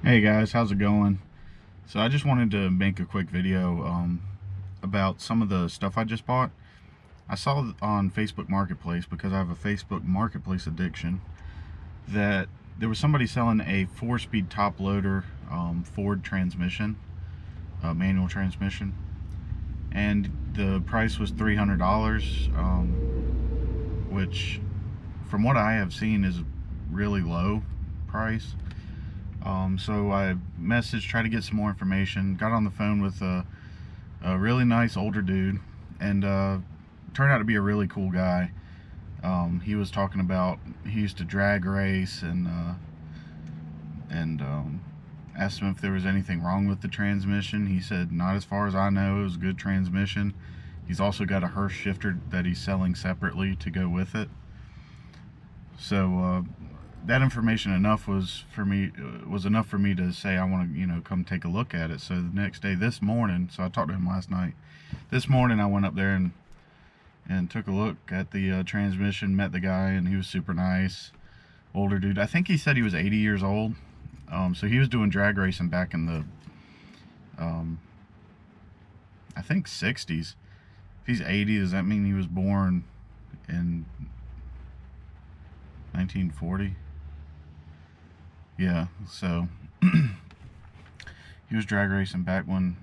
Hey guys, how's it going? So I just wanted to make a quick video about some of the stuff I just bought. I saw on Facebook Marketplace, because I have a Facebook Marketplace addiction, that there was somebody selling a 4-speed top loader Ford transmission, manual transmission, and the price was $300, which from what I have seen is a really low price. So I messaged, tried to get some more information, got on the phone with a really nice older dude, and turned out to be a really cool guy. He was talking about he used to drag race, and asked him if there was anything wrong with the transmission. He said, not as far as I know, it was a good transmission. He's also got a Hurst shifter that he's selling separately to go with it. So that information was enough for me to say I want to come take a look at it. So the next day, this morning, so I talked to him last night. This morning I went up there and took a look at the transmission, met the guy, and he was super nice, older dude. I think he said he was 80 years old. So he was doing drag racing back in the I think 60s. If he's 80, does that mean he was born in 1940? Yeah, so he was drag racing back when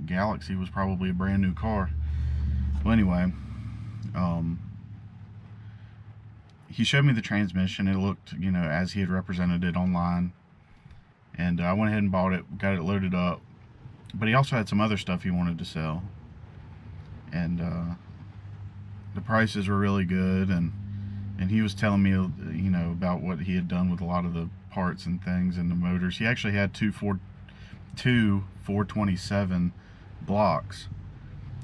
Galaxy was probably a brand new car. Well, anyway, he showed me the transmission. It looked, as he had represented it online, and I went ahead and bought it, got it loaded up. But he also had some other stuff he wanted to sell, and the prices were really good, and he was telling me, about what he had done with a lot of the parts and things and the motors. He actually had two 427 blocks,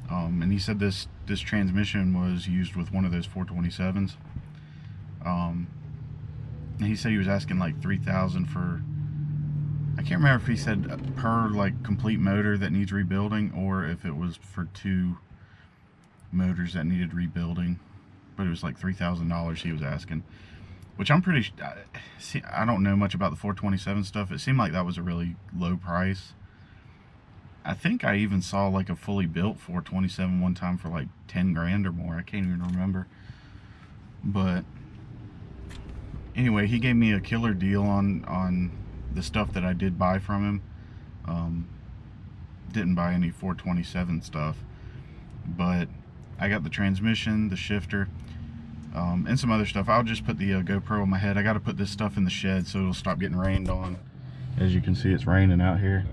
and he said this transmission was used with one of those 427s. And he said he was asking like $3,000 for, I can't remember if he said per like complete motor that needs rebuilding, or if it was for two motors that needed rebuilding. But it was like $3,000 he was asking, which I'm pretty, I don't know much about the 427 stuff. It seemed like that was a really low price. I think I even saw like a fully built 427 one time for like 10 grand or more. I can't even remember. But anyway, he gave me a killer deal on the stuff that I did buy from him. Didn't buy any 427 stuff, but I got the transmission, the shifter, and some other stuff. I'll just put the GoPro on my head. I got to put this stuff in the shed so it'll stop getting rained on. As you can see, it's raining out here.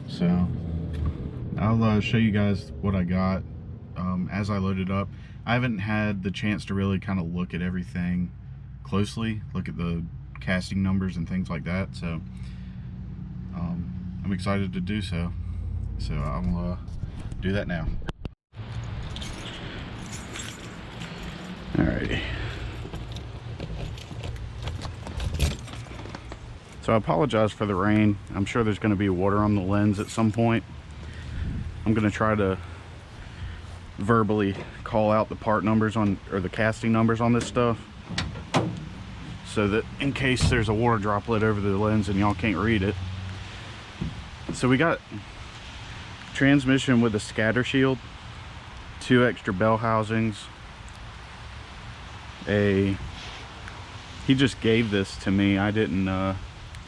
So I'll show you guys what I got as I load it up. I haven't had the chance to really kind of look at everything closely, look at the casting numbers and things like that. So I'm excited to do so. So I'll do that now. Alrighty. So I apologize for the rain. I'm sure there's going to be water on the lens at some point. I'm going to try to verbally call out the part numbers or the casting numbers on this stuff, so that in case there's a water droplet over the lens and y'all can't read it. So we got transmission with a scatter shield, 2 extra bell housings, he just gave this to me. I didn't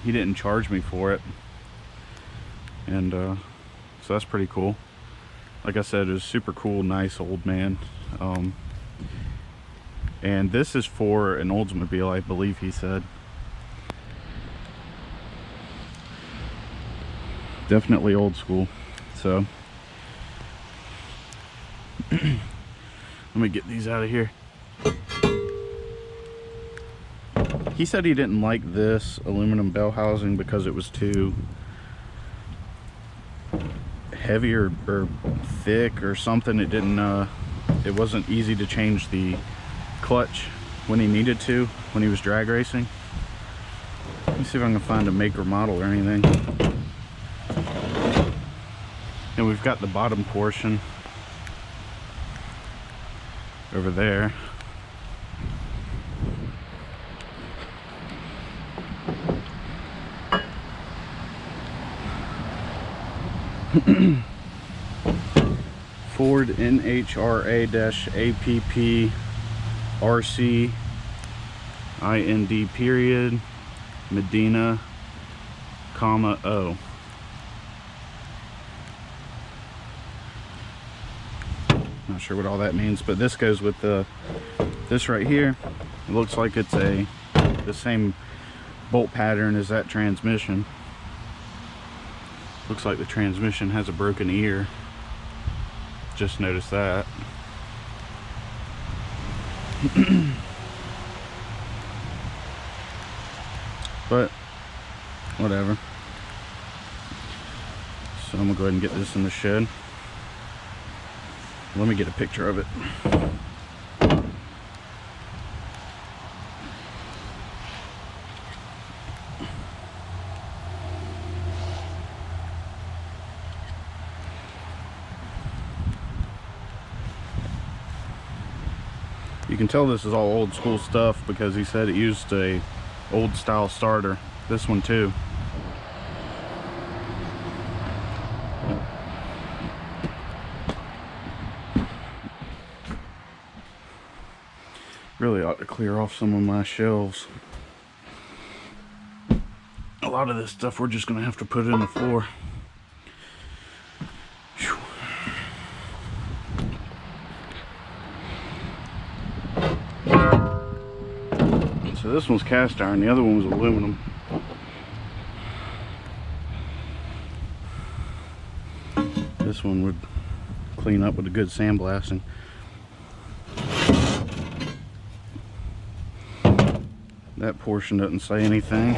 he didn't charge me for it, and so that's pretty cool. Like I said, it was super cool, nice old man. And this is for an Oldsmobile, I believe he said. Definitely old school. So let me get these out of here. He said he didn't like this aluminum bell housing because it was too heavy or thick or something. It didn't it wasn't easy to change the clutch when he needed to, when he was drag racing. Let me see if I can find a make or model or anything. And we've got the bottom portion over there. Ford NHRA-APP RC IND period Medina, comma O. Not sure what all that means, but this goes with this right here. It looks like it's the same bolt pattern as that transmission. Looks like the transmission has a broken ear. Just noticed that. But whatever. So I'm gonna go ahead and get this in the shed. Let me get a picture of it. You can tell this is all old school stuff because he said it used a old style starter. This one too. Really ought to clear off some of my shelves. A lot of this stuff we're just gonna have to put in the floor. Whew. So this one's cast iron, the other one was aluminum. This one would clean up with a good sandblasting. That portion doesn't say anything.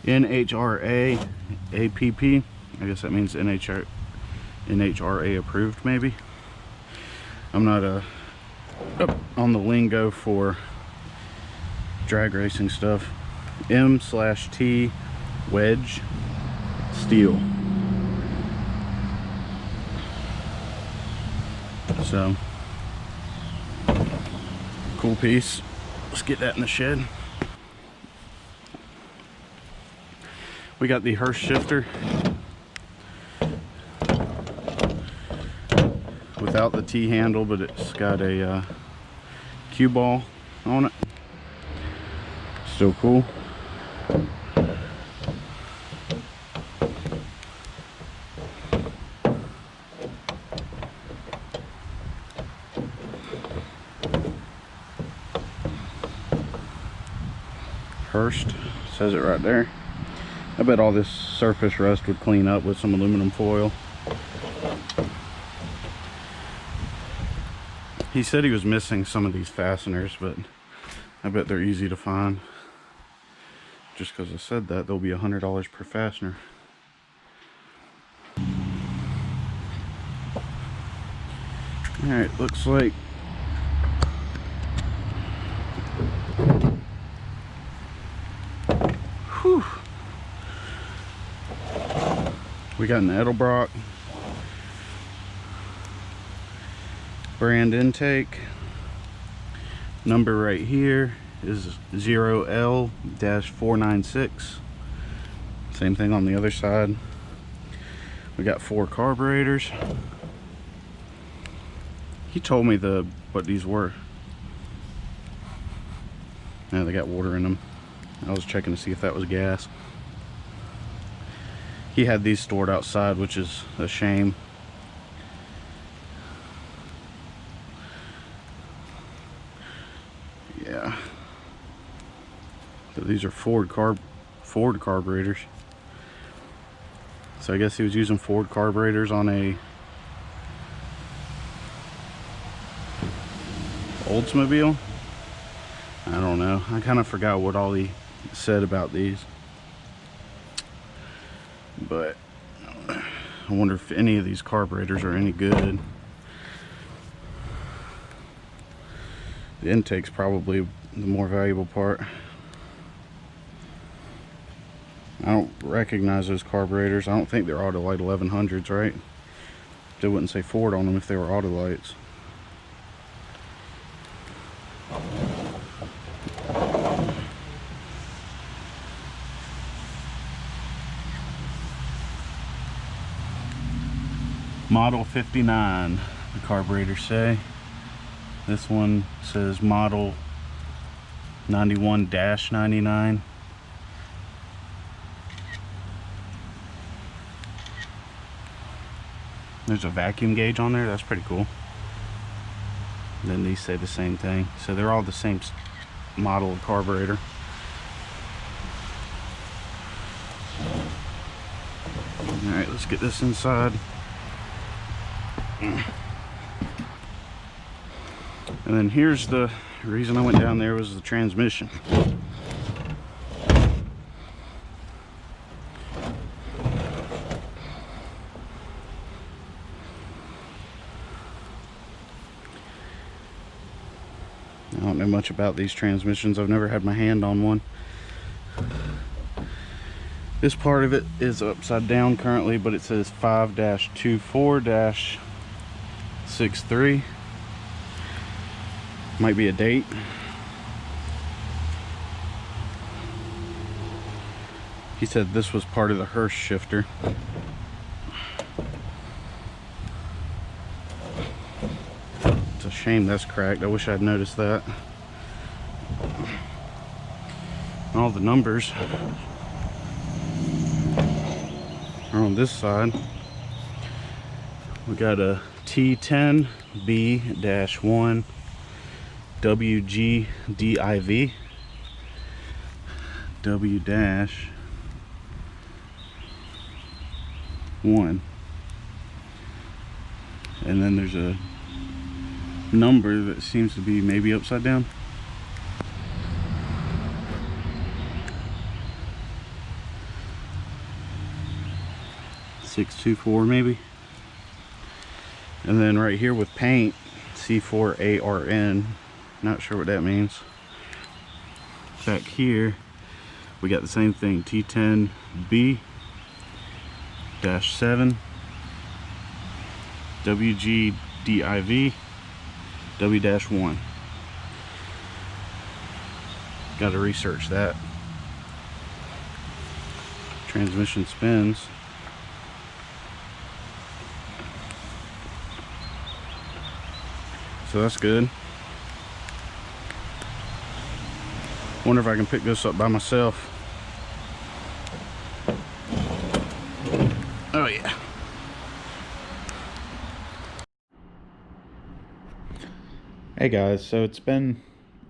NHRA APP. I guess that means NHRA approved, maybe. I'm not up on the lingo for drag racing stuff. M/T wedge steel. So cool piece. Let's get that in the shed. We got the Hurst shifter without the T handle, but it's got a cue ball on it. Still cool. Hurst says it right there. I bet all this surface rust would clean up with some aluminum foil. He said he was missing some of these fasteners, but I bet they're easy to find. Just because I said that, they'll be $100 per fastener. Alright, looks like whew. We got an Edelbrock brand intake. Number right here is 0L-496. Same thing on the other side. We got 4 carburetors. He told me what these were. Now they got water in them. I was checking to see if that was gas. He had these stored outside, which is a shame. Yeah. So these are Ford carburetors. So I guess he was using Ford carburetors on a Oldsmobile. I don't know. I kind of forgot what all he said about these. But I wonder if any of these carburetors are any good. The intake's probably the more valuable part. I don't recognize those carburetors. I don't think they're Autolite 1100s, right? They wouldn't say Ford on them if they were Autolites. Model 59, the carburetors say. This one says model 91-99. There's a vacuum gauge on there. That's pretty cool. And then these say the same thing. So they're all the same model of carburetor. Alright, let's get this inside. And then here's the reason I went down there was the transmission. I don't know much about these transmissions. I've never had my hand on one. This part of it is upside down currently, but it says 5-24-63. Might be a date. He said this was part of the Hurst shifter. It's a shame that's cracked. I wish I'd noticed that. All the numbers are on this side. We got a T10B-1 WGDIV W-1, and then there's a number that seems to be maybe upside down. .624 maybe. And then right here with paint, C4ARN. Not sure what that means. Back here we got the same thing, T10B-7 WGDIV W-1. Got to research that. Transmission spins. So that's good. Wonder if I can pick this up by myself. Oh yeah. Hey guys, so it's been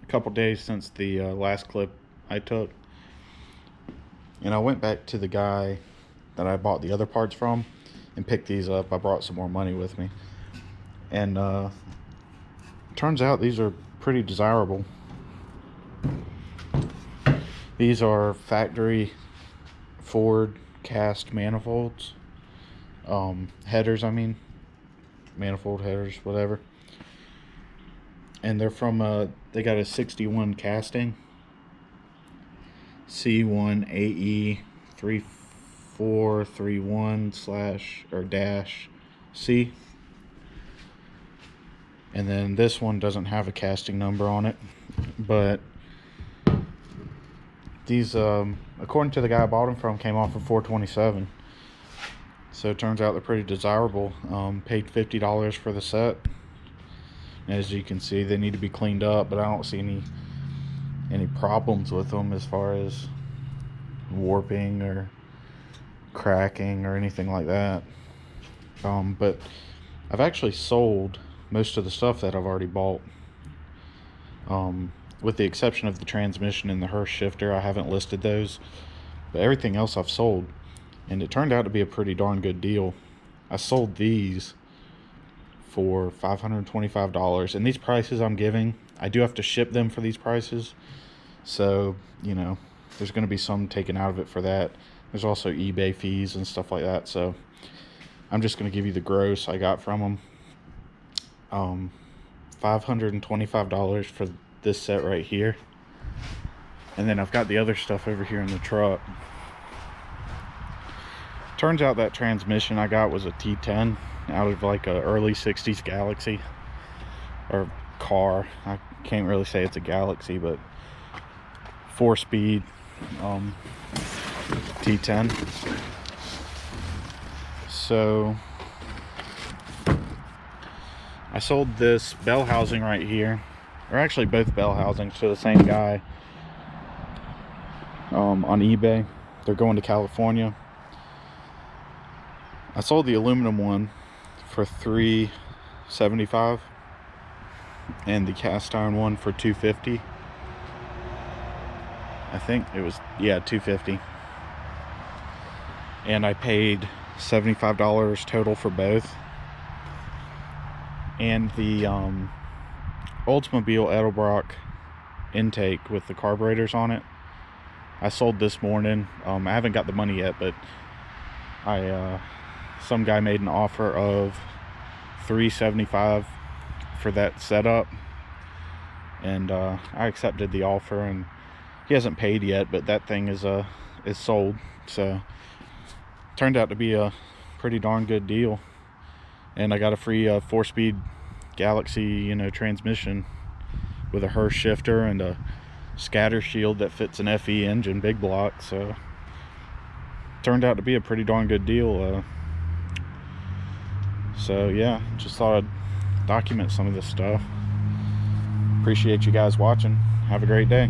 a couple days since the last clip I took, and I went back to the guy that I bought the other parts from and picked these up. I brought some more money with me, and turns out these are pretty desirable. These are factory Ford cast manifolds, headers, I mean, manifold headers, whatever. And they're from they got a 61 casting, C1AE 3431/C. And then this one doesn't have a casting number on it, but these, according to the guy I bought them from, came off of 427. So it turns out they're pretty desirable. Paid $50 for the set. As you can see, they need to be cleaned up, but I don't see any problems with them as far as warping or cracking or anything like that. But I've actually sold most of the stuff that I've already bought, with the exception of the transmission and the Hurst shifter. I haven't listed those, but everything else I've sold, and it turned out to be a pretty darn good deal. I sold these for $525, and these prices I'm giving, I do have to ship them for these prices, so you know there's going to be some taken out of it for that. There's also eBay fees and stuff like that, so I'm just going to give you the gross I got from them. $525 for this set right here, and then I've got the other stuff over here in the truck. Turns out that transmission I got was a T10 out of like a early 60s Galaxy or car. I can't really say it's a Galaxy, but 4-speed T10. So I sold this bell housing right here, or actually both bell housings, to the same guy on eBay. They're going to California. I sold the aluminum one for $375 and the cast iron one for $250. I think it was, yeah, $250. And I paid $75 total for both. And the Oldsmobile Edelbrock intake with the carburetors on it, I sold this morning. I haven't got the money yet, but some guy made an offer of $375 for that setup, and I accepted the offer, and he hasn't paid yet, but that thing is sold. So turned out to be a pretty darn good deal, and I got a free 4-speed Galaxy transmission with a Hurst shifter and a scatter shield that fits an FE engine big block. So turned out to be a pretty darn good deal. So yeah, just thought I'd document some of this stuff. Appreciate you guys watching. Have a great day.